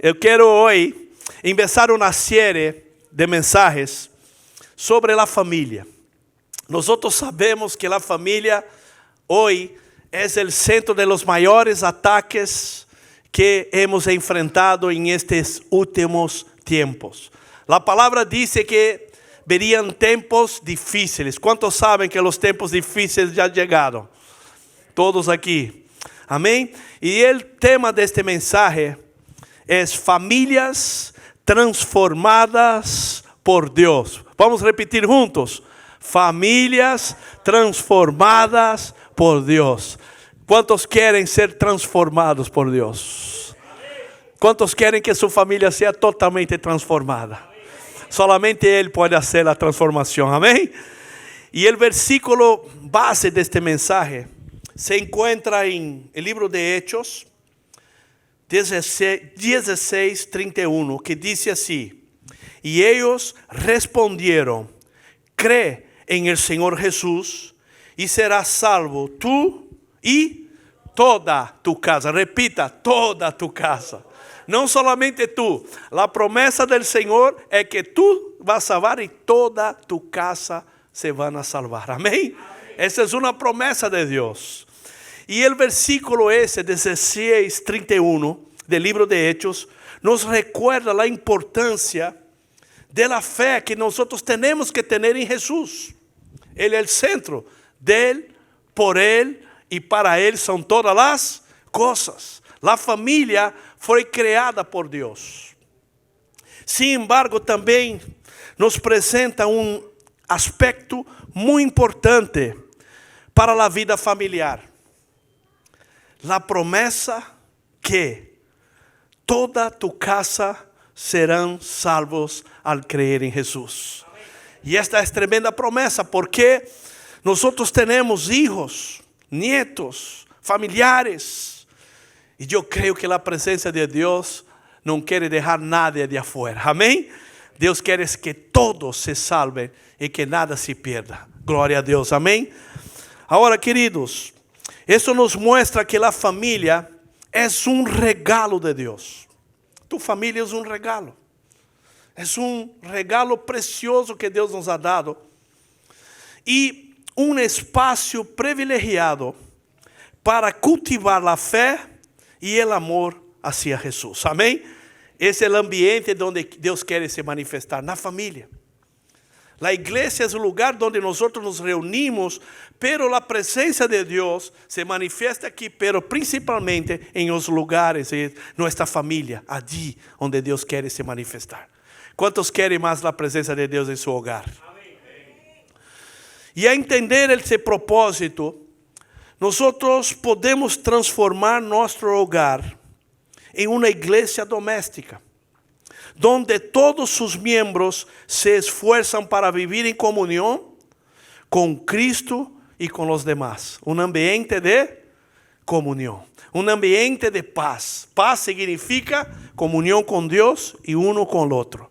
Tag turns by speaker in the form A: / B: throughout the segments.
A: Eu quero hoje começar uma série de mensagens sobre a família. Nós sabemos que a família hoje é o centro de los maiores ataques que hemos enfrentado em estes últimos tempos. A palavra diz que verían tempos difíceis. Quantos sabem que os tempos difíceis já chegaram? Todos aqui. Amém? E o tema deste mensagem é famílias transformadas por Deus. Vamos repetir juntos. Famílias transformadas por Deus. Quantos querem ser transformados por Deus? Quantos querem que sua família seja totalmente transformada? Solamente Ele pode fazer a transformação. Amém? E o versículo base deste mensagem se encontra em el livro de Hechos 16:31, que diz assim: E eles responderam: crê em el Senhor Jesus e serás salvo tu e toda tu casa. Repita, toda tu casa. Não solamente tu. A promessa do Senhor é que tu vas salvar e toda tu casa se van a salvar. Amém? Essa é uma promessa de Deus. E o versículo esse, 16:31, do livro de Hechos, nos recuerda a importância da fé que nós temos que ter em Jesus. Ele é o centro dele, por ele e para ele são todas as coisas. A família foi criada por Deus. Sin embargo, também nos apresenta aspecto muito importante para a vida familiar. A promessa que toda tu casa serão salvos al creer em Jesus. E esta é tremenda promessa, porque nós temos hijos, nietos, familiares. E eu creio que a presença de Deus não quer deixar nada de afuera. Amém? Deus quer que todos se salvem e que nada se pierda. Glória a Deus. Amém? Agora, queridos, isso nos mostra que a família é regalo de Deus. Tu família é regalo. É regalo precioso que Deus nos ha dado. E espaço privilegiado para cultivar a fé e o amor hacia Jesus. Amém? Esse é o ambiente onde Deus quer se manifestar, na família. A igreja é o lugar onde nós nos reunimos, pero a presença de Deus se manifesta aqui, pero principalmente em os lugares de nossa família, ali onde Deus quer se manifestar. Quantos querem mais a presença de Deus em seu hogar? Amém. E a entender esse propósito, nós podemos transformar nosso hogar em uma igreja doméstica, donde todos sus miembros se esfuerzan para vivir en comunión con Cristo y con los demás. Un ambiente de comunión, un ambiente de paz. Paz significa comunión con Dios y uno con el otro.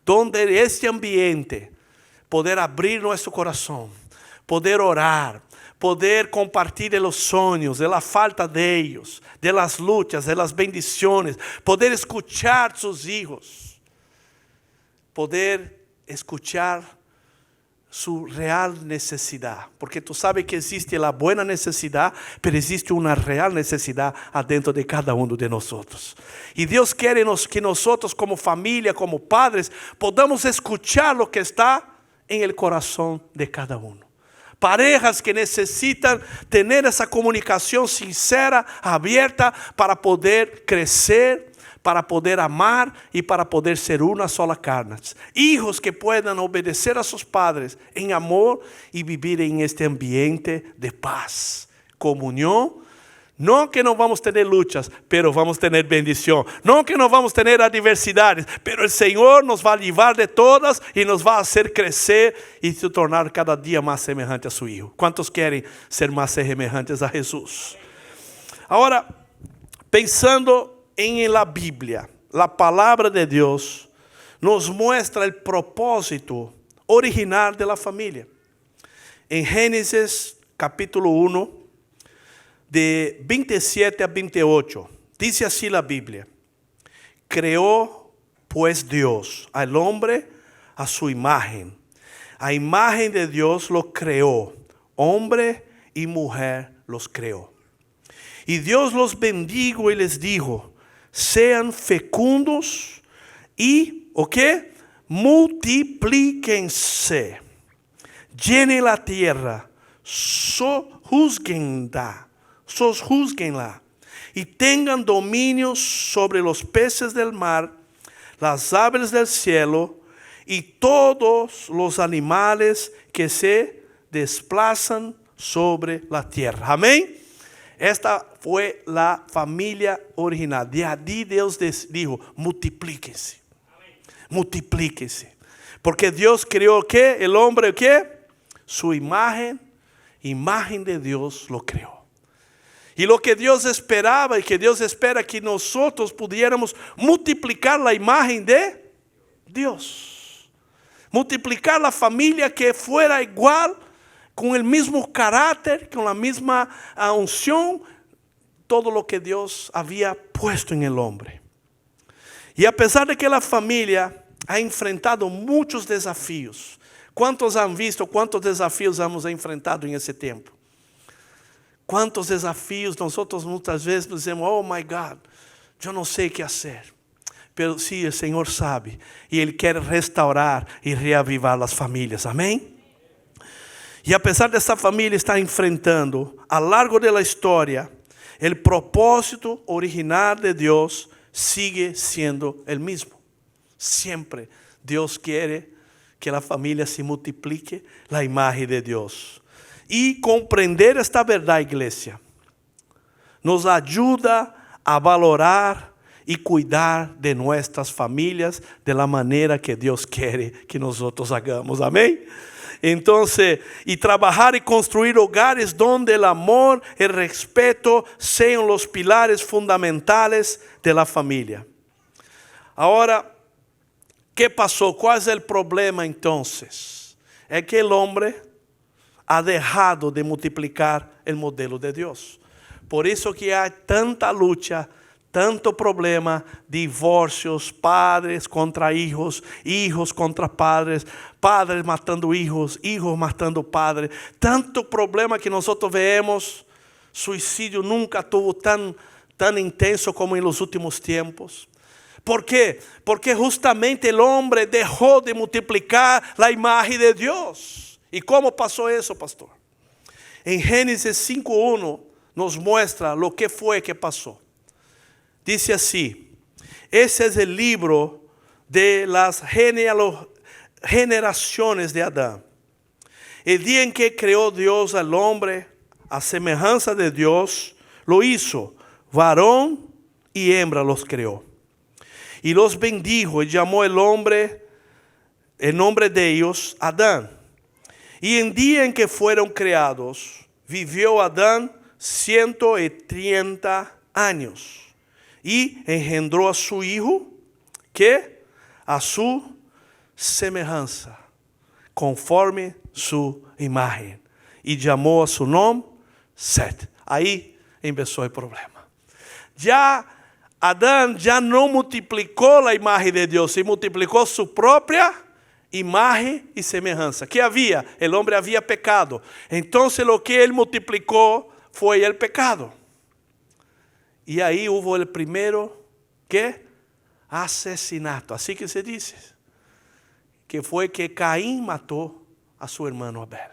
A: Donde este ambiente, poder abrir nuestro corazón, poder orar, poder compartir de los sueños, de la falta de ellos, de las luchas, de las bendiciones, poder escuchar sus hijos, poder escuchar su real necesidad, porque tú sabes que existe la buena necesidad, pero existe una real necesidad adentro de cada uno de nosotros. Y Dios quiere que nosotros como familia, como padres, podamos escuchar lo que está en el corazón de cada uno. Parejas que necesitan tener esa comunicación sincera, abierta, para poder crecer, para poder amar y para poder ser una sola carne. Hijos que puedan obedecer a sus padres en amor y vivir en este ambiente de paz, comunión. No que no vamos a tener luchas, pero vamos a tener bendición. No que no vamos a tener adversidades, pero el Señor nos va a librar de todas y nos va a hacer crecer y se tornar cada día más semejante a su Hijo. ¿Cuántos quieren ser más semejantes a Jesús? Ahora, pensando en la Biblia, la palabra de Dios nos muestra el propósito original de la familia. En Génesis capítulo 1, de 27 a 28, dice así la Biblia: creó pues Dios al hombre a su imagen. A imagen de Dios lo creó. Hombre y mujer los creó. Y Dios los bendijo y les dijo: sean fecundos y, ¿o qué? Multiplíquense. Llenen la tierra. Sojuzguenla. Y tengan dominio sobre los peces del mar, las aves del cielo y todos los animales que se desplazan sobre la tierra. Amén. Esta fue la familia original. De allí Dios dijo: multiplíquense. Multiplíquense. Porque Dios creó ¿qué? El hombre ¿qué? Su imagen de Dios lo creó. Y lo que Dios esperaba y que Dios espera que nosotros pudiéramos multiplicar la imagen de Dios. Multiplicar la familia que fuera igual, con el mismo carácter, con la misma unción, todo lo que Dios había puesto en el hombre. Y a pesar de que la familia ha enfrentado muchos desafíos, ¿cuántos han visto cuántos desafíos hemos enfrentado en ese tiempo? ¿Cuántos desafíos nosotros muchas veces decimos: oh my God, yo no sé qué hacer? Pero sí, el Señor sabe y Él quiere restaurar y reavivar las familias. Amén. Y a pesar de esta familia estar enfrentando a lo largo de la historia, el propósito original de Dios sigue siendo el mismo. Siempre Dios quiere que la familia se multiplique la imagen de Dios. Y comprender esta verdad, iglesia, nos ayuda a valorar y cuidar de nuestras familias de la manera que Dios quiere que nosotros hagamos. Amén. Entonces, y trabajar y construir hogares donde el amor, el respeto sean los pilares fundamentales de la familia. Ahora, ¿qué pasó? ¿Cuál es el problema entonces? Es que el hombre ha dejado de multiplicar el modelo de Dios. Por eso que hay tanta lucha, tanto problema, divorcios, padres contra hijos, hijos contra padres, padres matando hijos, hijos matando padres. Tanto problema que nosotros vemos. Suicidio nunca tuvo tan intenso como en los últimos tiempos. ¿Por qué? Porque justamente el hombre dejó de multiplicar la imagen de Dios. ¿Y cómo pasó eso, pastor? En Génesis 5:1 nos muestra lo que fue que pasó. Dice así: ese es el libro de las generaciones de Adán. El día en que creó Dios al hombre a semejanza de Dios, lo hizo, varón y hembra los creó. Y los bendijo y llamó el nombre de ellos Adán. Y en día en que fueron creados, vivió Adán 130 años. Y engendró a su hijo, que a su semejanza, conforme su imagen. Y llamó a su nombre Set. Ahí empezó el problema. Ya Adán ya no multiplicó la imagen de Dios, y multiplicó su propia imagen y semejanza. ¿Qué había? El hombre había pecado. Entonces lo que él multiplicó fue el pecado. Y ahí hubo el primero, ¿qué? Asesinato. Así que se dice. Que fue que Caín mató a su hermano Abel.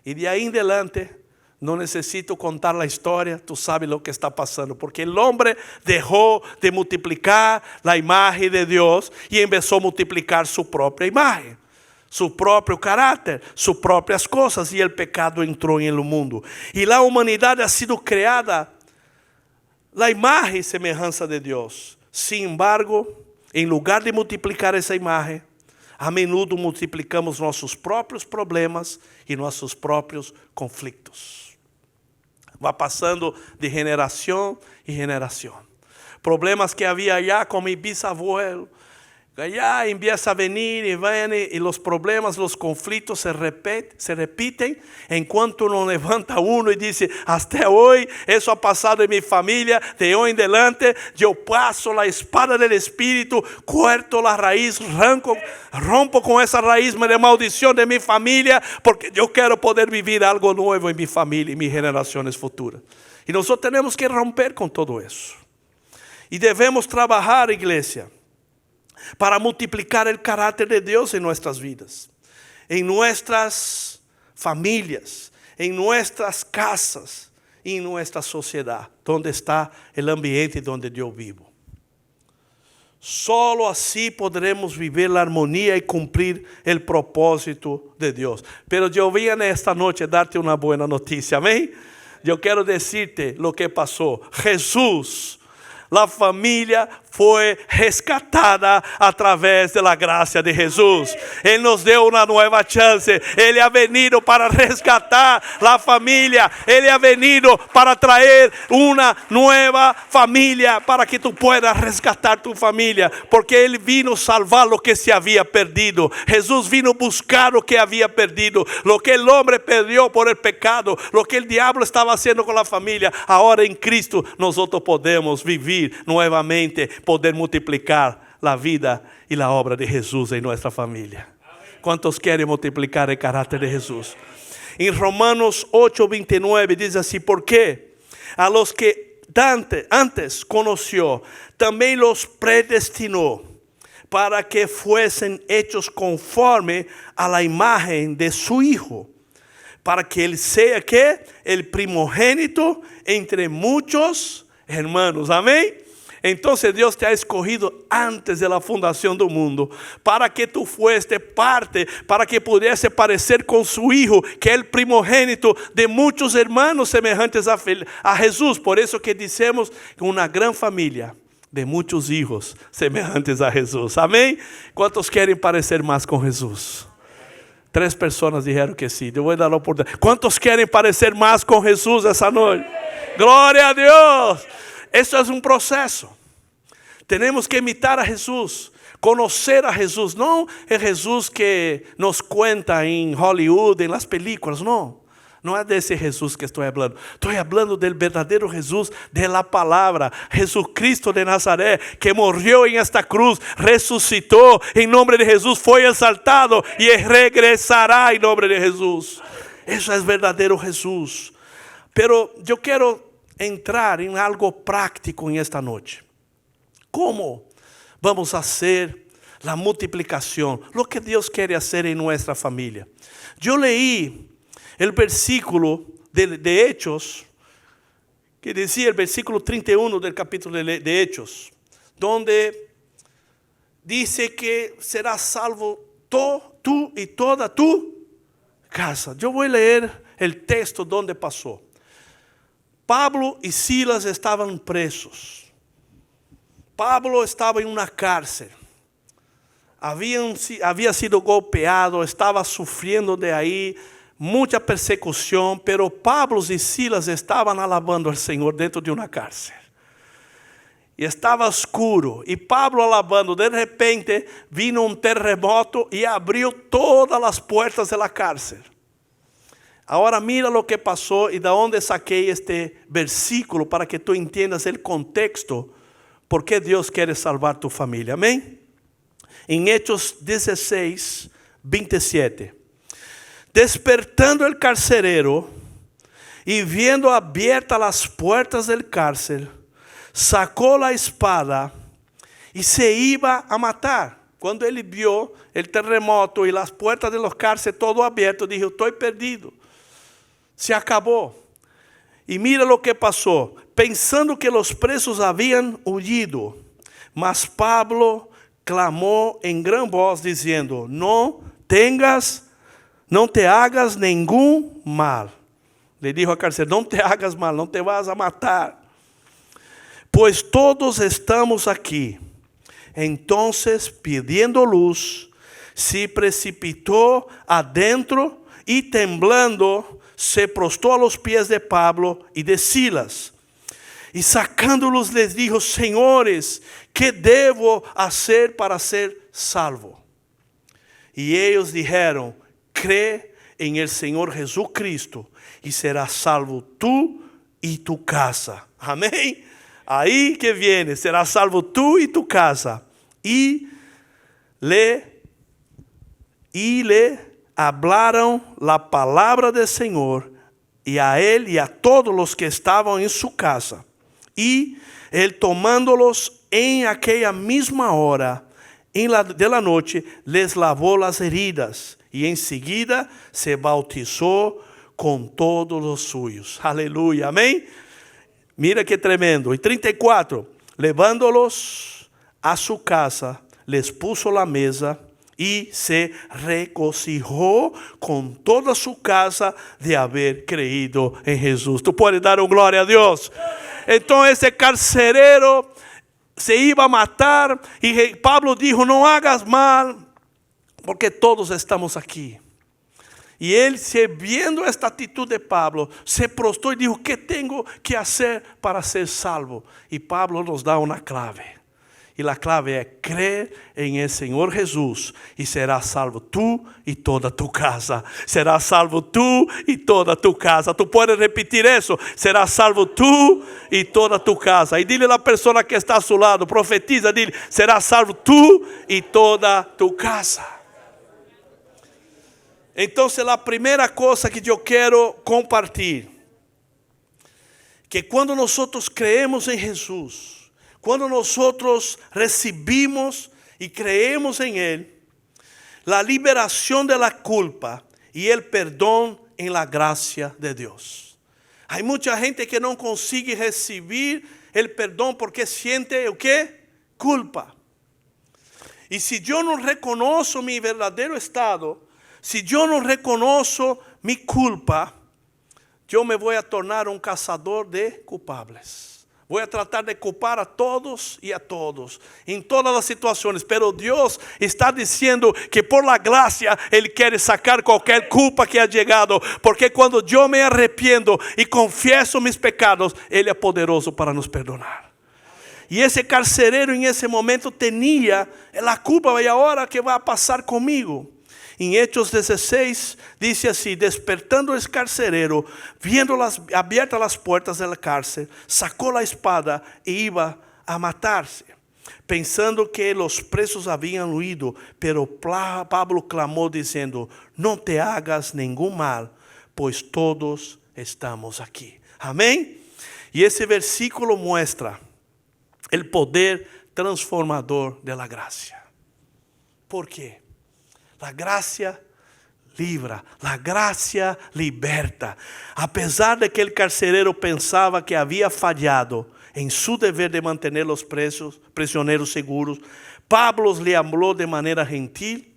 A: Y de ahí en adelante, no necesito contar la historia, tú sabes lo que está pasando. Porque el hombre dejó de multiplicar la imagen de Dios y empezó a multiplicar su propia imagen, su propio carácter, sus propias cosas. Y el pecado entró en el mundo. Y la humanidad ha sido creada la imagen y semejanza de Dios. Sin embargo, en lugar de multiplicar esa imagen, a menudo multiplicamos nossos próprios problemas e nossos próprios conflitos. Va passando de geração em geração. Problemas que havia já com meu bisabuelo, Allá empieza a venir y viene y los problemas, los conflictos se repiten en cuanto uno levanta uno y dice, hasta hoy eso ha pasado en mi familia, de hoy en adelante yo paso la espada del Espíritu, corto la raíz, rompo con esa raíz de maldición de mi familia, porque yo quiero poder vivir algo nuevo en mi familia y mis generaciones futuras. Y nosotros tenemos que romper con todo eso. Y debemos trabajar, iglesia, para multiplicar el carácter de Dios en nuestras vidas, en nuestras familias, en nuestras casas y en nuestra sociedad, donde está el ambiente donde yo vivo. Solo así podremos vivir la armonía y cumplir el propósito de Dios. Pero yo vine esta noche a darte una buena noticia, amén. Yo quiero decirte lo que pasó. Jesús, la familia fue rescatada a través de la gracia de Jesús. Él nos dio una nueva chance. Él ha venido para rescatar la familia. Él ha venido para traer una nueva familia para que tú puedas rescatar tu familia. Porque Él vino a salvar lo que se había perdido. Jesús vino a buscar lo que había perdido. Lo que el hombre perdió por el pecado. Lo que el diablo estaba haciendo con la familia. Ahora en Cristo nosotros podemos vivir nuevamente, poder multiplicar la vida y la obra de Jesús en nuestra familia. ¿Cuántos quieren multiplicar el carácter de Jesús? En Romanos 8:29 dice así, porque a los que antes conoció, también los predestinó para que fuesen hechos conforme a la imagen de su Hijo, para que Él sea ¿qué? El primogénito entre muchos hermanos. Amén. Entonces Dios te ha escogido antes de la fundación del mundo para que tú fueste parte, para que pudiese parecer con su Hijo, que es el primogénito de muchos hermanos semejantes a Jesús. Por eso que decimos una gran familia de muchos hijos semejantes a Jesús. Amén. ¿Cuántos quieren parecer más con Jesús? 3 personas dijeron que sí. Yo voy a dar la oportunidad. ¿Cuántos quieren parecer más con Jesús esa noche? Gloria a Dios. Eso es un proceso. Tenemos que imitar a Jesús, conocer a Jesús. No el Jesús que nos cuenta en Hollywood, en las películas. No es de ese Jesús que estoy hablando. Estoy hablando del verdadero Jesús de la palabra. Jesucristo de Nazaret, que murió en esta cruz, resucitó en nombre de Jesús, fue exaltado y regresará en nombre de Jesús. Eso es verdadero Jesús. Pero yo quiero entrar en algo práctico en esta noche. ¿Cómo vamos a hacer la multiplicación? Lo que Dios quiere hacer en nuestra familia. Yo leí el versículo de Hechos, que decía el versículo 31 del capítulo de Hechos, donde dice que serás salvo tú y toda tu casa. Yo voy a leer el texto donde pasó. Pablo y Silas estaban presos. Pablo estaba en una cárcel. Había sido golpeado, estaba sufriendo de ahí mucha persecución, pero Pablo y Silas estaban alabando al Señor dentro de una cárcel. Y estaba oscuro, y Pablo alabando, de repente vino un terremoto y abrió todas las puertas de la cárcel. Ahora mira lo que pasó y de dónde saqué este versículo para que tú entiendas el contexto por qué Dios quiere salvar tu familia. Amén. En Hechos 16, 27. Despertando el carcelero y viendo abiertas las puertas del cárcel, sacó la espada y se iba a matar. Cuando él vio el terremoto y las puertas de los cárceles todo abierto, dijo: estoy perdido. Se acabó. Y mira lo que pasó. Pensando que los presos habían huido, mas Pablo clamó en gran voz diciendo: no te hagas ningún mal. Le dijo al carcelero: no te hagas mal, no te vas a matar, pues todos estamos aquí. Entonces, pidiendo luz, se precipitó adentro y temblando se prostró a los pies de Pablo y de Silas. Y sacándolos les dijo: señores, ¿qué debo hacer para ser salvo? Y ellos dijeron: cree en el Señor Jesucristo y serás salvo tú y tu casa. Amén. Ahí que viene, serás salvo tú y tu casa. Y le hablaron la palabra del Señor, y a él y a todos los que estaban en su casa. Y él, tomándolos en aquella misma hora de la noche, les lavó las heridas, y enseguida se bautizó con todos los suyos. Aleluya, amén. Mira qué tremendo. Y 34, levándolos a su casa, les puso la mesa y se regocijó con toda su casa de haber creído en Jesús. Tú puedes dar un gloria a Dios. Entonces el carcelero se iba a matar y Pablo dijo: no hagas mal, porque todos estamos aquí. Y él, viendo esta actitud de Pablo, se prostró y dijo: ¿qué tengo que hacer para ser salvo? Y Pablo nos da una clave. Y la clave es creer en el Señor Jesús y serás salvo tú y toda tu casa. Serás salvo tú y toda tu casa. Tú puedes repetir eso: serás salvo tú y toda tu casa. Y dile a la persona que está a su lado, profetiza, dile: serás salvo tú y toda tu casa. Entonces la primera cosa que yo quiero compartir, que cuando nosotros creemos en Jesús, cuando nosotros recibimos y creemos en Él, la liberación de la culpa y el perdón en la gracia de Dios. Hay mucha gente que no consigue recibir el perdón porque siente ¿o qué? Culpa. Y si yo no reconozco mi verdadero estado, si yo no reconozco mi culpa, yo me voy a tornar un cazador de culpables. Voy a tratar de culpar a todos y a todos, en todas las situaciones. Pero Dios está diciendo que por la gracia Él quiere sacar cualquier culpa que ha llegado. Porque cuando yo me arrepiento y confieso mis pecados, Él es poderoso para nos perdonar. Y ese carcelero en ese momento tenía la culpa. ¿Y ahora qué va a pasar conmigo? En Hechos 16 dice así: despertando el carcelero, viendo abiertas las puertas de la cárcel, sacó la espada e iba a matarse, pensando que los presos habían huido. Pero Pablo clamó diciendo: no te hagas ningún mal, pues todos estamos aquí. Amén. Y ese versículo muestra el poder transformador de la gracia. ¿Por qué? La gracia libra, la gracia liberta. A pesar de que el carcelero pensaba que había fallado en su deber de mantener los prisioneros seguros, Pablo le habló de manera gentil,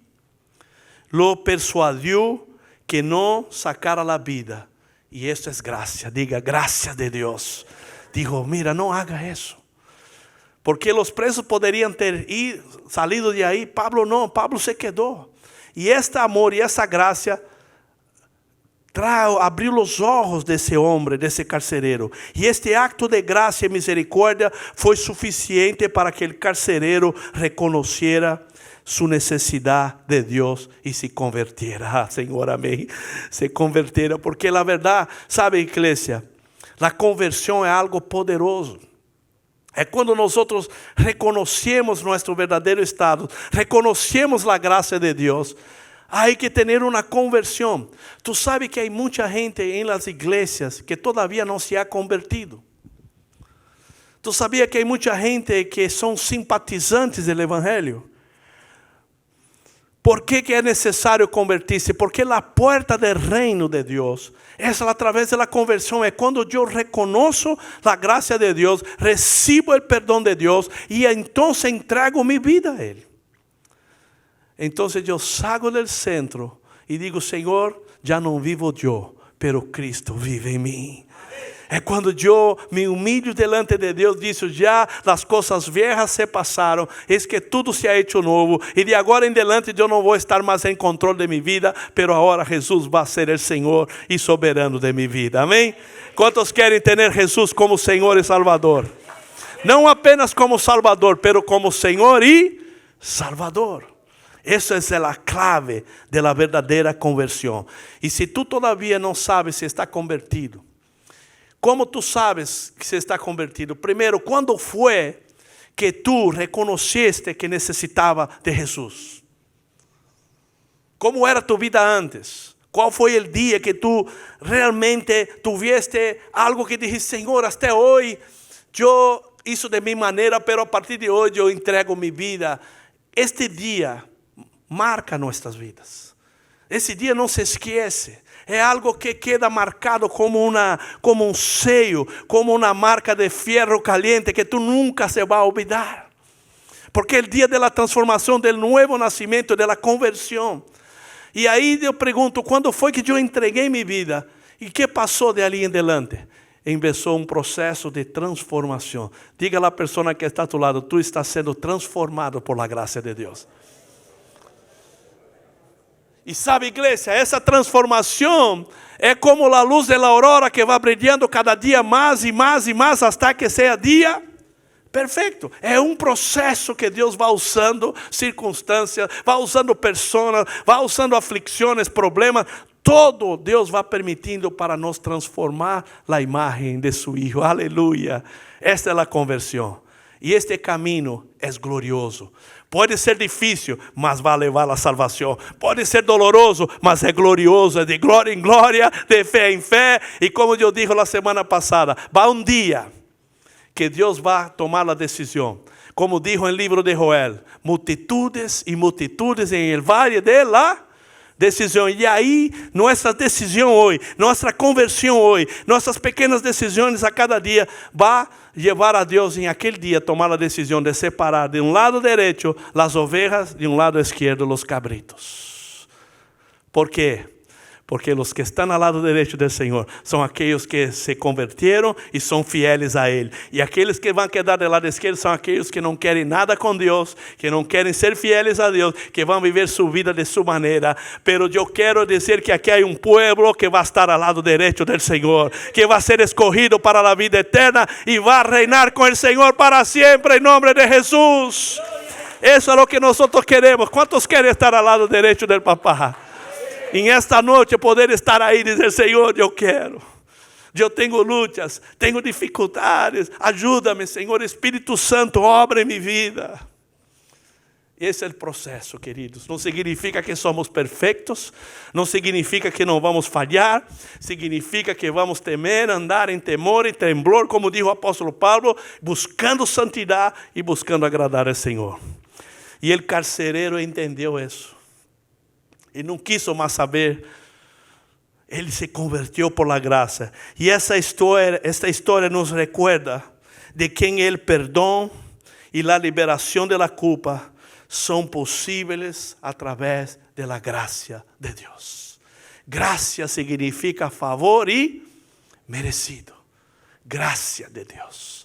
A: lo persuadió que no sacara la vida. Y esto es gracia. Diga: gracias de Dios. Dijo: mira, no haga eso. Porque los presos podrían salido de ahí. Pablo no, Pablo se quedó. Y este amor y esa gracia abrió los ojos de ese hombre, de ese carcelero. Y este acto de gracia y misericordia fue suficiente para que el carcelero reconociera su necesidad de Dios y se convirtiera. Señor, amén. Se convirtiera. Porque la verdad, sabe, iglesia, la conversión es algo poderoso. Es cuando nosotros reconocemos nuestro verdadero estado, reconocemos la gracia de Dios. Hay que tener una conversión. Tú sabes que hay mucha gente en las iglesias que todavía no se ha convertido. Tú sabías que hay mucha gente que son simpatizantes del evangelio. ¿Por qué que es necesario convertirse? Porque la puerta del reino de Dios es a través de la conversión. Es cuando yo reconozco la gracia de Dios, recibo el perdón de Dios y entonces entrego mi vida a Él. Entonces yo salgo del centro y digo: Señor, ya no vivo yo, pero Cristo vive en mí. É quando eu me humilho delante de Deus, disse, já as coisas viejas se passaram, eis que tudo se ha hecho novo, e de agora em diante eu não vou estar mais em controle de minha vida, pero agora Jesus vai ser o Senhor e soberano de minha vida, amém? Quantos querem ter Jesus como Senhor e Salvador? Não apenas como Salvador, pero como Senhor e Salvador. Essa é a clave da verdadeira conversão. E se tu todavia não sabes se está convertido, como tu sabes que se está convertido? Primeiro, quando foi que tu reconheceste que necessitava de Jesus? Como era tu vida antes? Qual foi o dia que tu realmente tuviste algo que dijiste, Senhor, até hoje eu hice de minha maneira, pero a partir de hoje eu entrego minha vida. Este dia marca nossas vidas. Esse dia não se esquece. É algo que queda marcado como um sello, como uma marca de ferro caliente que tu nunca se vai olvidar. Porque é o dia da transformação, do novo nascimento, da conversão. E aí eu pergunto, quando foi que eu entreguei minha vida? E que passou de ali em diante? Começou um processo de transformação. Diga à pessoa que está a tu lado, tu estás sendo transformado por la graça de Deus. E sabe, igreja, essa transformação é como a luz da aurora que vai brilhando cada dia mais e mais e mais, até que seja dia perfeito. É um processo que Deus vai usando circunstâncias, vai usando pessoas, vai usando aflições, problemas. Todo Deus vai permitindo para nos transformar a imagem de seu Filho. Aleluia. Esta é a conversão. E este caminho é glorioso. Pode ser difícil, mas vai levar à salvação. Pode ser doloroso, mas é glorioso. É de glória em glória, de fé em fé. E como eu disse na semana passada, vai um dia que Deus vai tomar a decisão. Como dijo no livro de Joel, multitudes e multitudes em el valle de la decisão. E aí, nossa decisão hoje, nossa conversão hoje, nossas pequenas decisões a cada dia, vai levar a Deus em aquele dia tomar a decisão de separar de um lado direito as ovelhas, de um lado esquerdo os cabritos. ¿Por quê? Porque os que estão ao lado direito do Senhor são aqueles que se converteram e são fieles a Ele. E aqueles que vão quedar do lado esquerdo são aqueles que não querem nada com Deus, que não querem ser fieles a Deus, que vão viver sua vida de sua maneira. Pero eu quero dizer que aqui há um povo que vai estar ao lado direito do Senhor, que vai ser escolhido para a vida eterna e vai reinar com o Senhor para sempre, em nome de Jesus. Isso é o que nós queremos. Quantos querem estar ao lado direito do Papá? Em esta noite poder estar aí e dizer, Senhor, eu quero. Eu tenho lutas, tenho dificuldades. Ajuda-me, Senhor, Espírito Santo, obra em minha vida. Esse é o processo, queridos. Não significa que somos perfeitos. Não significa que não vamos falhar. Significa que vamos temer, andar em temor e temblor, como diz o apóstolo Paulo, buscando santidade e buscando agradar ao Senhor. E o carcereiro entendeu isso. E não quis mais saber. Ele se convertiu por la graça. E esta história nos recuerda de que o perdão e a liberação de la culpa são possíveis através de la graça de Deus. Graça significa favor e merecido. Graça de Deus.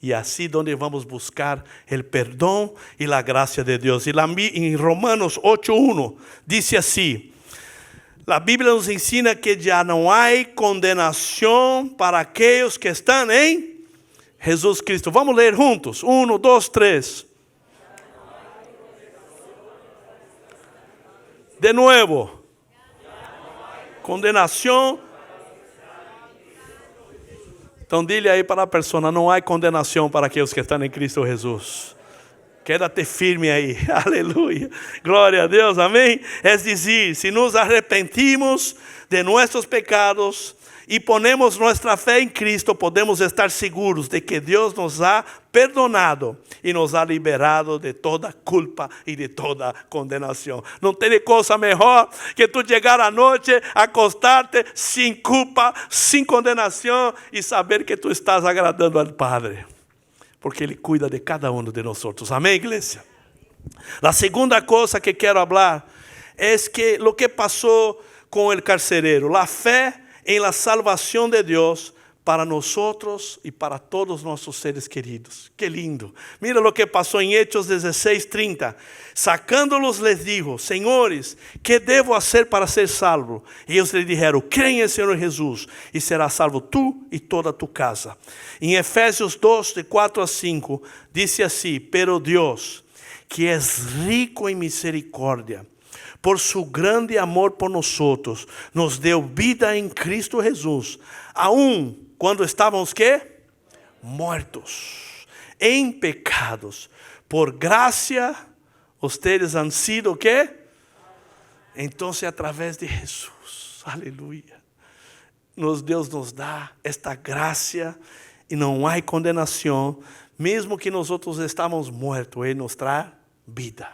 A: E assim onde vamos buscar o perdão e a graça de Deus. E em Romanos 8:1 diz assim: a Bíblia nos ensina que já não há condenação para aqueles que estão em Jesus Cristo. Vamos ler juntos. 1, 2, 3. De novo. Condenação. Então, dile aí para a pessoa, não há condenação para aqueles que estão em Cristo Jesus. Quédate firme aí, aleluia, glória a Deus, amém? É dizer, se nos arrepentimos de nossos pecados e ponemos nossa fé em Cristo, podemos estar seguros de que Deus nos ha perdonado e nos ha liberado de toda culpa e de toda condenação. Não tem coisa melhor que tu chegar à noite, acostar-te sem culpa, sem condenação e saber que tu estás agradando ao Padre. Porque Ele cuida de cada um de nós. Amém, igreja? A segunda coisa que quero falar é que o que passou com o carcereiro, a fé em la salvação de Deus para nosotros y para todos nuestros seres queridos. Qué lindo. Mira lo que pasó en Hechos 16:30. Sacándolos les dijo: señores, ¿qué debo hacer para ser salvo? Y ellos le dijeron: cree en el Señor Jesús y serás salvo tú y toda tu casa. En Efesios 2, de 4 a 5, dice así: pero Dios, que es rico en misericordia, por su grande amor por nosotros, nos dio vida en Cristo Jesús, aun cuando estábamos, ¿qué? Muertos en pecados. Por gracia, ustedes han sido, ¿qué? Entonces, a través de Jesús, aleluya, Deus nos da esta gracia e não há condenação. Mesmo que nós estamos muertos, Ele nos traz vida.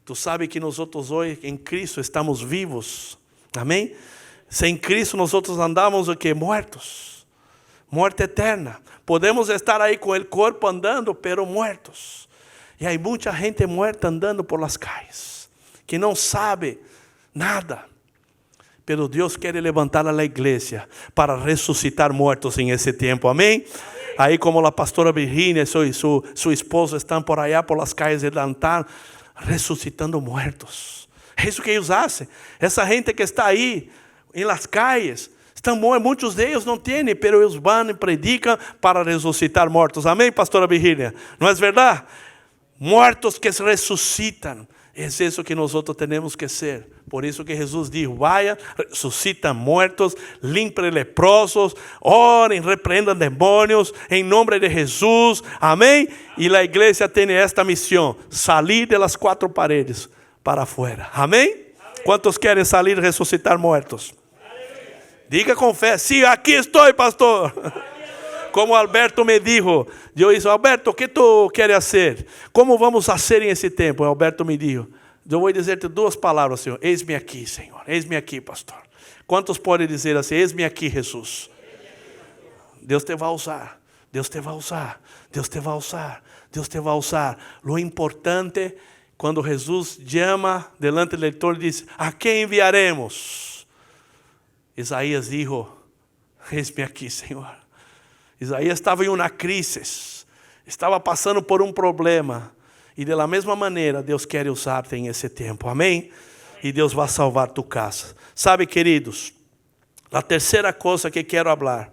A: Tu sabe que nós hoje em Cristo estamos vivos. Amém? Sem Cristo nós andamos o que? Muertos. Morte eterna. Podemos estar aí com o corpo andando, pero muertos. E há muita gente muerta andando por las calles, que não sabe nada. Pero Deus quer levantar a la igreja para ressuscitar muertos em esse tempo. Amém? Aí como a pastora Virginia e su esposo estão por allá por las calles de Downtown, ressuscitando muertos. É isso que eles fazem. Essa gente que está aí em las calles, estão mortos, muitos deles não têm, pero eles vão e predicam para ressuscitar mortos. Amém, pastora Virginia? Não é verdade? Mortos que se ressuscitam. É isso que nós temos que ser. Por isso que Jesus dijo: vayan, resucitan muertos, limpen leprosos, orem, repreendam demônios, em nome de Jesus. Amém? E a igreja tem esta missão: salir de las quatro paredes para afuera. Amém? Quantos querem salir e ressuscitar muertos? Diga com fé: sim, aqui estou, pastor. Como Alberto me dijo, eu disse: Alberto, o que tu queres fazer? Como vamos fazer em esse tempo? Alberto me dijo: eu vou dizer-te duas palavras, Senhor. Eis-me aqui, Senhor. Eis-me aqui, pastor. Quantos podem dizer assim: eis-me aqui, Jesus? Deus te vai usar. Deus te vai usar. Deus te vai usar. Deus te vai usar. Lo importante, quando Jesus chama delante do leitor, diz: a quem enviaremos? Isaías dijo: eis-me aqui, Senhor. Isaías estava em uma crise, estava passando por um problema, e da mesma maneira Deus quer usar-te em esse tempo, amém? E Deus vai salvar tu casa. Sabe, queridos, a terceira coisa que quero falar,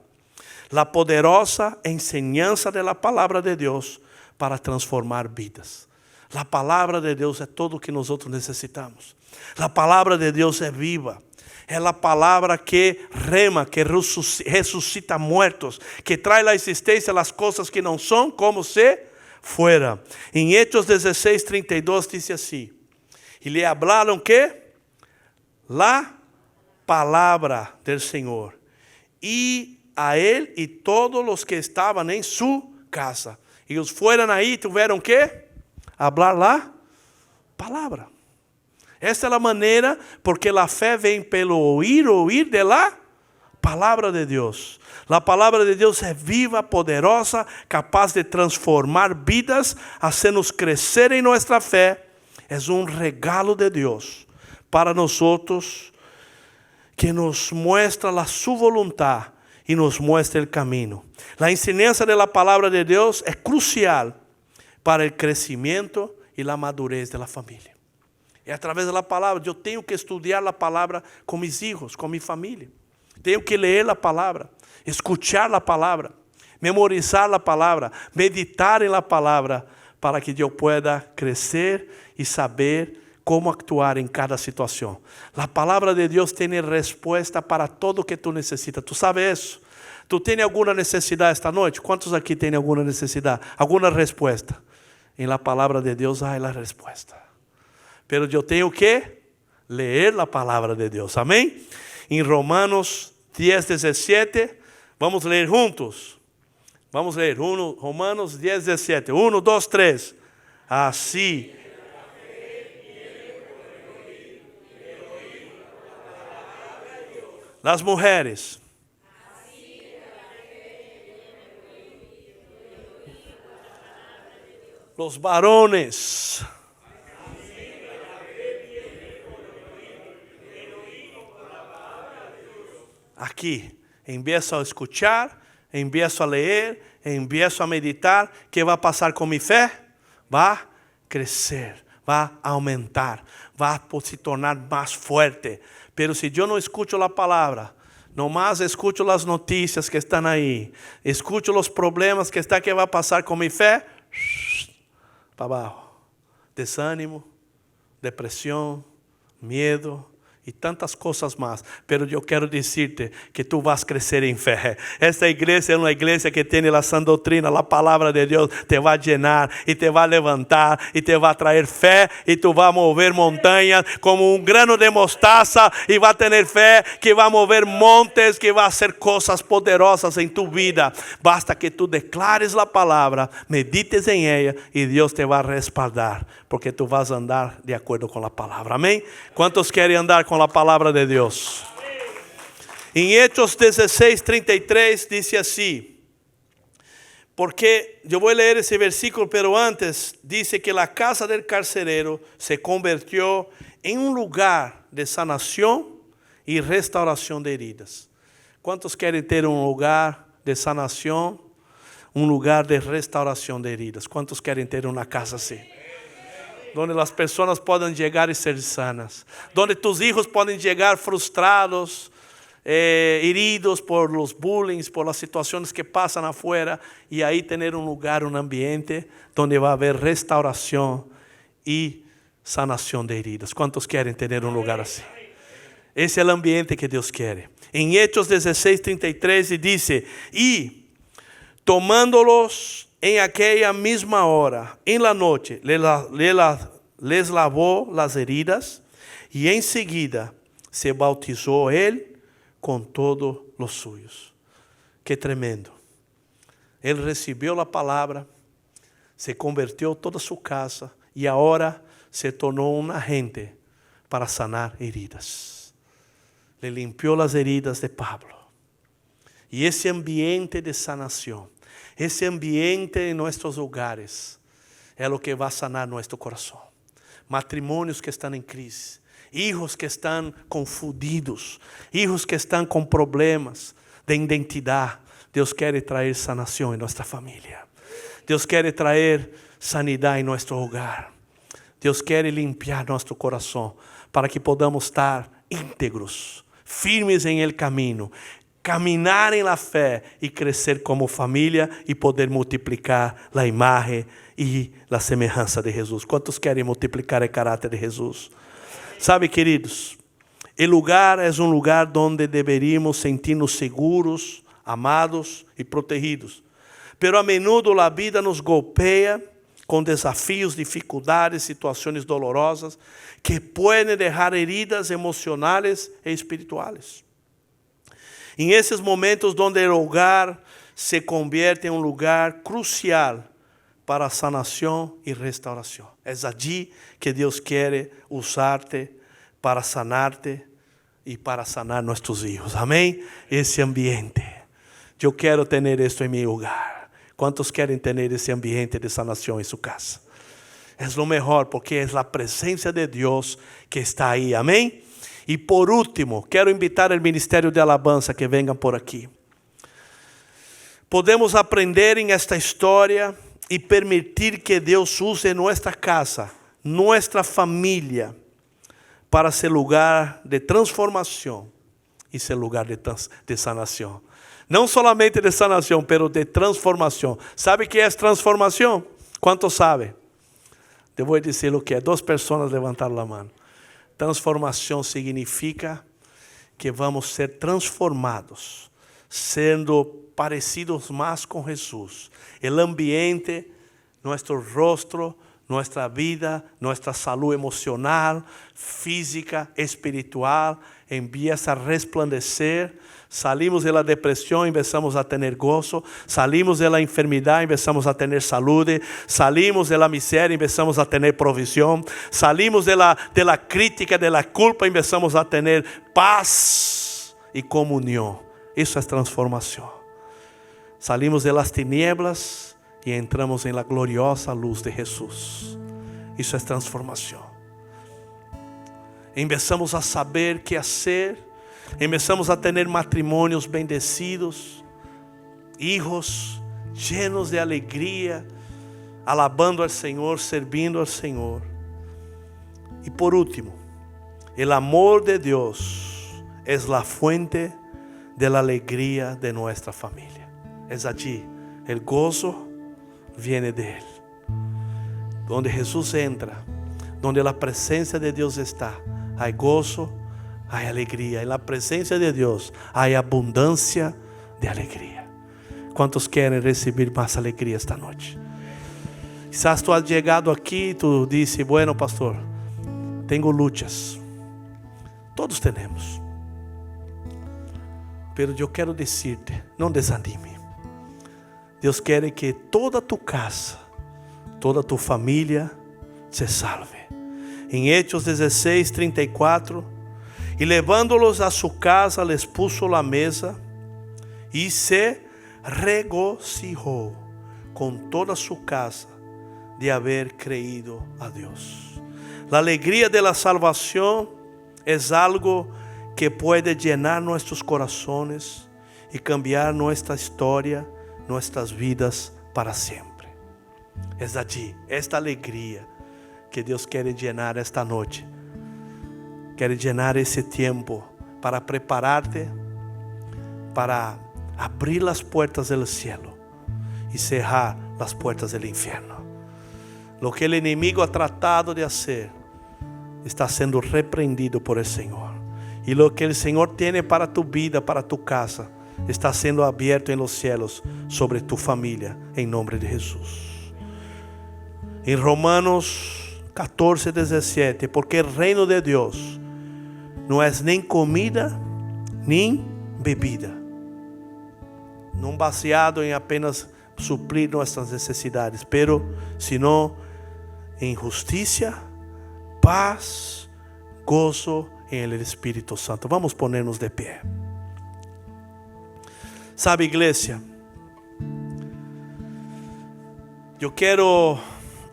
A: a poderosa enseñanza de la palavra de Deus para transformar vidas. A palavra de Deus é tudo o que nós necessitamos. A palavra de Deus é viva. É a palavra que rema, que ressuscita muertos, que traz à existência as coisas que não são como se fueran. Em Hechos 16:32 diz assim: e lhe hablaram que? La palavra del Senhor. E a ele e todos os que estavam em sua casa. E os fueron aí e tiveram que? Hablar la palavra. Esta é a maneira, porque a fé vem pelo ouvir de la palavra de Deus. A palavra de Deus é viva, poderosa, capaz de transformar vidas, hacernos crescer em nossa fé. É um regalo de Deus para nós, que nos muestra a sua voluntade e nos muestra o caminho. A enseñanza de la palavra de Deus é crucial para o crescimento e a madurez de la família. É através da palavra. Eu tenho que estudar a palavra com meus filhos, com minha família. Tenho que ler a palavra, escuchar a palavra, memorizar a palavra, meditar em la palavra, para que eu pueda crescer e saber como actuar em cada situação. A palavra de Deus tem resposta para tudo o que tu necessitas. Tu sabes isso? Tu tens alguma necessidade esta noite? Quantos aqui têm alguma necessidade? Alguma resposta? Em la palavra de Deus há a resposta. Pero eu tenho que ler a palavra de Deus. Amém? Em Romanos 10:17, vamos ler juntos. Vamos ler Romanos 10:17. 1, 2, 3. Assim. Las mulheres. Los varones. Aqui, em vez de escuchar, empiezo a leer, empiezo a meditar, ¿qué va a pasar con mi fe? Va a crecer, va a aumentar, va a se tornar más fuerte. Pero si yo no escucho la palabra, nomás escucho las noticias que están ahí, escucho los problemas que está, ¿qué va a pasar con mi fe? Para abajo. Desánimo, depresión, miedo y tantas cosas más. Pero yo quiero decirte que tú vas a crecer en fe. Esta iglesia es una iglesia que tiene la sana doctrina, la palabra de Dios te va a llenar y te va a levantar y te va a traer fe y tú vas a mover montañas como un grano de mostaza y va a tener fe que va a mover montes, que va a hacer cosas poderosas en tu vida. Basta que tú declares la palabra, medites en ella y Dios te va a respaldar porque tú vas a andar de acuerdo con la palabra. Amén. ¿Cuántos quieren andar con la palabra de Dios? En Hechos 16:33 dice así, porque yo voy a leer ese versículo, pero antes dice que la casa del carcelero se convirtió en un lugar de sanación y restauración de heridas. ¿Cuántos quieren tener un lugar de sanación, un lugar de restauración de heridas? ¿Cuántos quieren tener una casa así? Donde las personas puedan llegar y ser sanas. Donde tus hijos pueden llegar frustrados, heridos por los bullying, por las situaciones que pasan afuera. Y ahí tener un lugar, un ambiente donde va a haber restauración y sanación de heridas. ¿Cuántos quieren tener un lugar así? Ese es el ambiente que Dios quiere. En Hechos 16:33 dice, y tomándolos en aquella misma hora, en la noche, les lavó las heridas y enseguida se bautizó él con todos los suyos. Qué tremendo. Él recibió la palabra, se convirtió toda su casa y ahora se tornó un agente para sanar heridas. Le limpió las heridas de Pablo. Y ese ambiente de sanación, ese ambiente en nuestros hogares es lo que va a sanar nuestro corazón. Matrimonios que están en crisis, hijos que están confundidos, hijos que están con problemas de identidad. Dios quiere traer sanación en nuestra familia. Dios quiere traer sanidad en nuestro hogar. Dios quiere limpiar nuestro corazón para que podamos estar íntegros, firmes en el camino, caminar en la fe y crecer como familia y poder multiplicar la imagen y la semejanza de Jesús. ¿Cuántos quieren multiplicar el carácter de Jesús? Sabe, queridos, el lugar es un lugar donde deberíamos sentirnos seguros, amados y protegidos. Pero a menudo la vida nos golpea con desafíos, dificultades, situaciones dolorosas que pueden dejar heridas emocionales e espirituales. En esos momentos donde el hogar se convierte en un lugar crucial para sanación y restauración. Es allí que Dios quiere usarte para sanarte y para sanar nuestros hijos. Amén. Ese ambiente. Yo quiero tener esto en mi hogar. ¿Cuántos quieren tener ese ambiente de sanación en su casa? Es lo mejor porque es la presencia de Dios que está ahí. Amén. Y por último, quiero invitar al Ministerio de Alabanza que vengan por aquí. Podemos aprender en esta historia y permitir que Dios use nuestra casa, nuestra familia, para ser lugar de transformación y ser lugar de sanación. No solamente de sanación, pero de transformación. ¿Sabe qué es transformación? ¿Cuántos saben? Te voy a decir lo que es. 2 personas levantaron la mano. Transformação significa que vamos ser transformados, sendo parecidos mais com Jesus. O ambiente, nosso rosto, nossa vida, nossa saúde emocional, física, espiritual, empieza a resplandecer. Salimos de la depresión, empezamos a tener gozo. Salimos de la enfermedad, empezamos a tener salud. Salimos de la miseria, empezamos a tener provisión. Salimos de la crítica, de la culpa, empezamos a tener paz y comunión. Eso es transformación. Salimos de las tinieblas y entramos en la gloriosa luz de Jesús. Eso es transformación. Empezamos a saber qué hacer. Começamos a ter matrimônios bendecidos, hijos llenos de alegría, alabando al Señor, sirviendo al Señor. Y por último, el amor de Dios es la fuente de la alegría de nuestra familia. Es allí, el gozo viene de Él. Donde Jesús entra, donde la presencia de Dios está, hay gozo, hay alegría. En la presencia de Dios hay abundancia de alegría. ¿Cuántos quieren recibir más alegría esta noche? Quizás tú has llegado aquí y tú dices, bueno, pastor, tengo luchas. Todos tenemos. Pero yo quiero decirte, no desanime. Dios quiere que toda tu casa, toda tu familia se salve. En Hechos 16:34, y levándolos a su casa, les puso la mesa y se regocijó con toda su casa de haber creído a Dios. La alegría de la salvación es algo que puede llenar nuestros corazones y cambiar nuestra historia, nuestras vidas para siempre. Es allí, esta alegría que Dios quiere llenar esta noche. Quiere llenar ese tiempo para prepararte para abrir las puertas del cielo y cerrar las puertas del infierno. Lo que el enemigo ha tratado de hacer está siendo reprendido por el Señor. Y lo que el Señor tiene para tu vida, para tu casa, está siendo abierto en los cielos sobre tu familia, en nombre de Jesús. En Romanos 14:17, porque el reino de Dios no es ni comida ni bebida, no baseado en apenas suplir nuestras necesidades, pero sino en justicia, paz, gozo en el Espíritu Santo. Vamos a ponernos de pie. Sabe, iglesia, yo quiero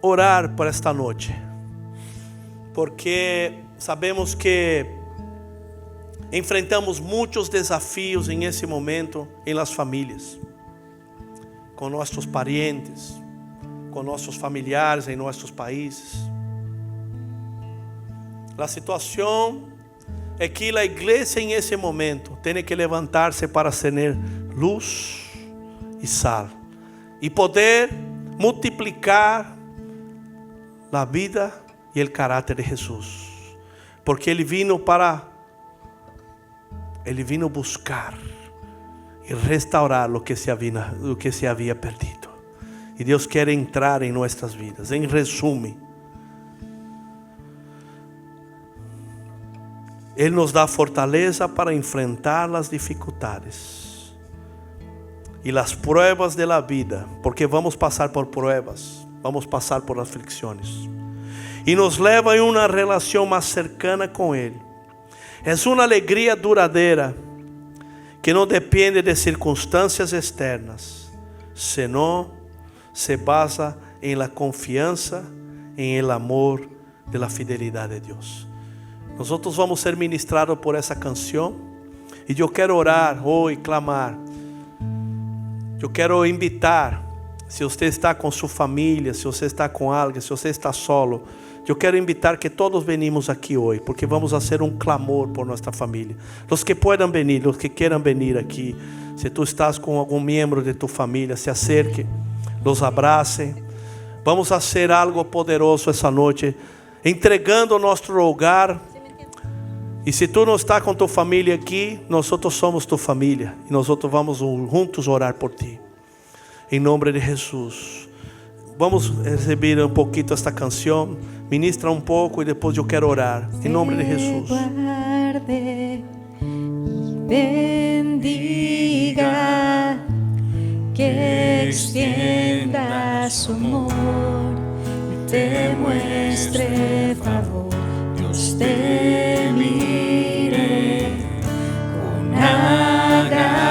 A: orar por esta noche, porque sabemos que enfrentamos muchos desafíos en ese momento en las familias, con nuestros parientes, con nuestros familiares en nuestros países. La situación es que la iglesia en ese momento tiene que levantarse para tener luz y sal y poder multiplicar la vida y el carácter de Jesús, porque Él vino buscar y restaurar lo que se había perdido. Y Dios quiere entrar en nuestras vidas. En resumen, Él nos da fortaleza para enfrentar las dificultades y las pruebas de la vida, porque vamos a pasar por pruebas, vamos a pasar por aflicciones, y nos lleva en una relación más cercana con Él. Es una alegría duradera que no depende de circunstancias externas, sino se basa en la confianza, en el amor de la fidelidad de Dios. Nosotros vamos a ser ministrados por esa canción, y yo quiero orar hoy, clamar. Yo quiero invitar, si usted está con su familia, si usted está con alguien, si usted está solo, yo quiero invitar que todos venimos aquí hoy, porque vamos a hacer un clamor por nuestra familia. Los que puedan venir, los que quieran venir aquí, si tú estás con algún miembro de tu familia, se acerque, los abrace. Vamos a hacer algo poderoso esa noche, entregando nuestro hogar. Y si tú no estás con tu familia aquí, nosotros somos tu familia, y nosotros vamos juntos a orar por ti, en nombre de Jesús. Vamos a recibir un poquito esta canción, ministra un poco y después yo quiero orar, en nombre de Jesús.
B: Guarde, bendiga, que extienda su amor, te muestre favor, Dios te mire con agrado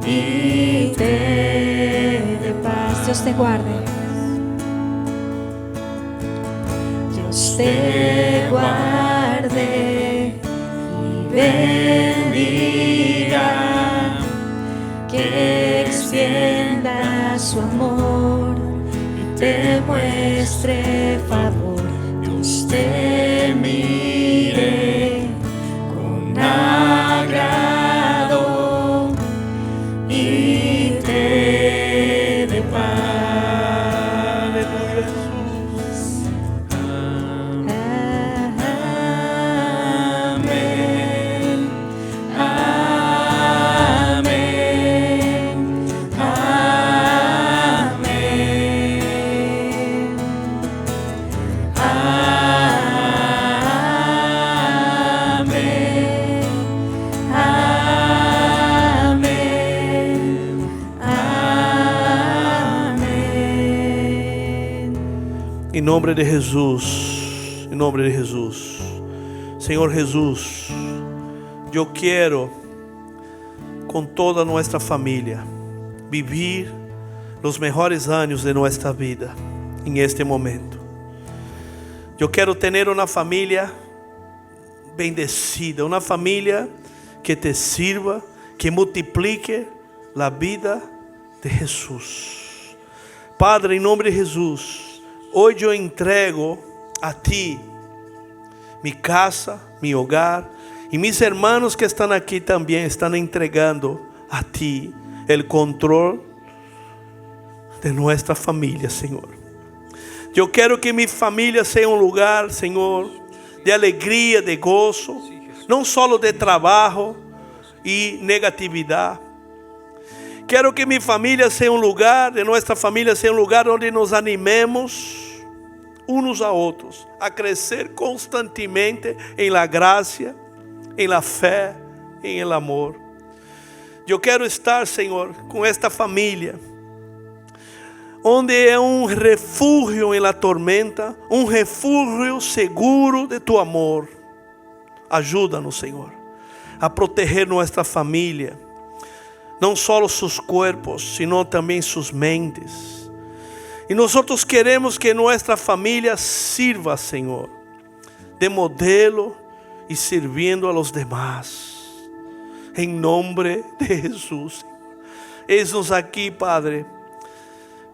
B: y te dé paz. Dios te guarde, Dios te guarde y bendiga, muestre favor, Dios te mire con agrado y te dé paz.
A: Em nome de Jesus, em nome de Jesus. Senhor Jesus, eu quero com toda nossa família viver os melhores anos de nossa vida em este momento. Eu quero ter uma família bendecida, uma família que te sirva, que multiplique a vida de Jesus. Padre, em nome de Jesus, hoje eu entrego a Ti minha casa, meu hogar, e meus irmãos que estão aqui também estão entregando a Ti o controle de nossa família, Senhor. Eu quero que minha família seja um lugar, Senhor, de alegria, de gozo, não só de trabalho e negatividade. Quero que minha família seja um lugar, de nossa família seja um lugar onde nos animemos uns a outros a crescer constantemente em la graça, em la fé, em el amor. Eu quero estar, Senhor, com esta família, onde é um refúgio em la tormenta, um refúgio seguro de Tu amor. Ajuda-nos, Senhor, a proteger nossa família, não só seus corpos, sino também suas mentes. E nós queremos que nossa família sirva, Senhor, de modelo e servindo a los demás. Em nome de Jesus. Eis-nos aqui, Padre.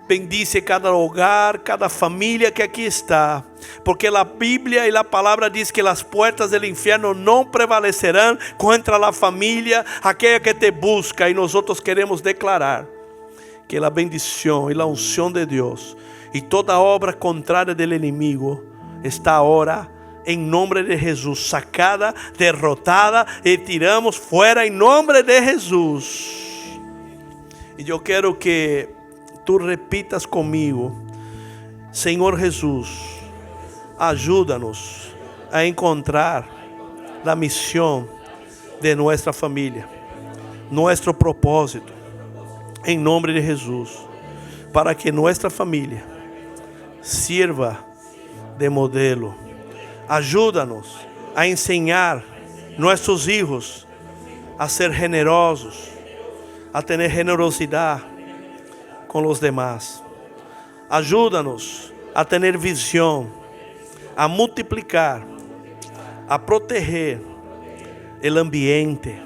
A: Bendice cada hogar, cada família que aqui está, porque a Bíblia e a palavra diz que as portas do inferno não prevalecerão contra a família, aquela que te busca. E nós queremos declarar que a bendição e a unção de Deus e toda obra contrária do inimigo está agora, em nome de Jesus, sacada, derrotada e tiramos fora em nome de Jesus. E eu quero que Tu repitas comigo: Senhor Jesus, ajuda-nos a encontrar a missão de nossa família, nosso propósito, em nome de Jesus, para que nossa família sirva de modelo. Ajuda-nos a ensinar nossos filhos a ser generosos, a ter generosidade com os demás. Ajuda-nos a ter visão, a multiplicar, a proteger o ambiente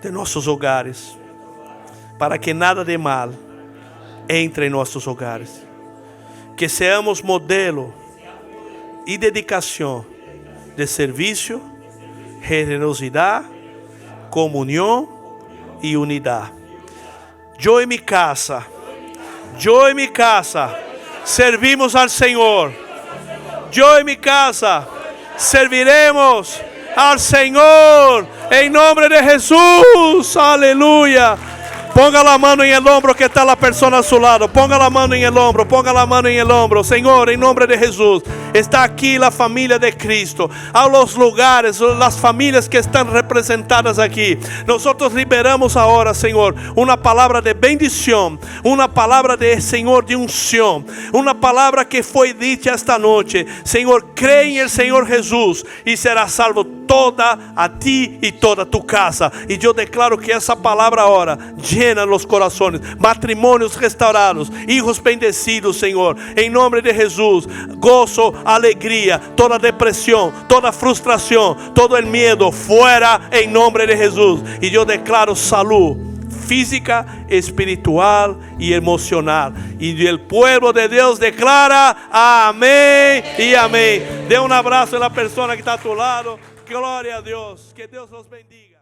A: de nossos hogares, para que nada de mal entre em nossos hogares. Que seamos modelo e dedicação de serviço, generosidade, comunhão e unidade. Eu e minha casa servimos ao Senhor. Eu e minha casa serviremos ao Senhor em nome de Jesus. Aleluia. Ponga a mão em el hombro que está a pessoa a seu lado. Ponga a mão em el hombro. Ponga a mão em el hombro. Senhor, em nome de Jesus, está aqui a família de Cristo. A los lugares, as famílias que estão representadas aqui. Nós liberamos agora, Senhor, uma palavra de bendição, uma palavra de Senhor de unção, uma palavra que foi dita esta noite. Senhor, crê em Senhor Jesus e será salvo toda a ti e toda a tu casa. E eu declaro que essa palavra agora llena los corazones, matrimônios restaurados, hijos bendecidos, Senhor, em nome de Jesus. Gozo, alegria, toda depressão, toda frustração, todo el miedo, fuera em nome de Jesus. E eu declaro saúde, física, espiritual y emocional. Y el pueblo de Dios declara amén y amén. Dê un abrazo a la persona que está a tu lado. Gloria a Dios. Que Dios los bendiga.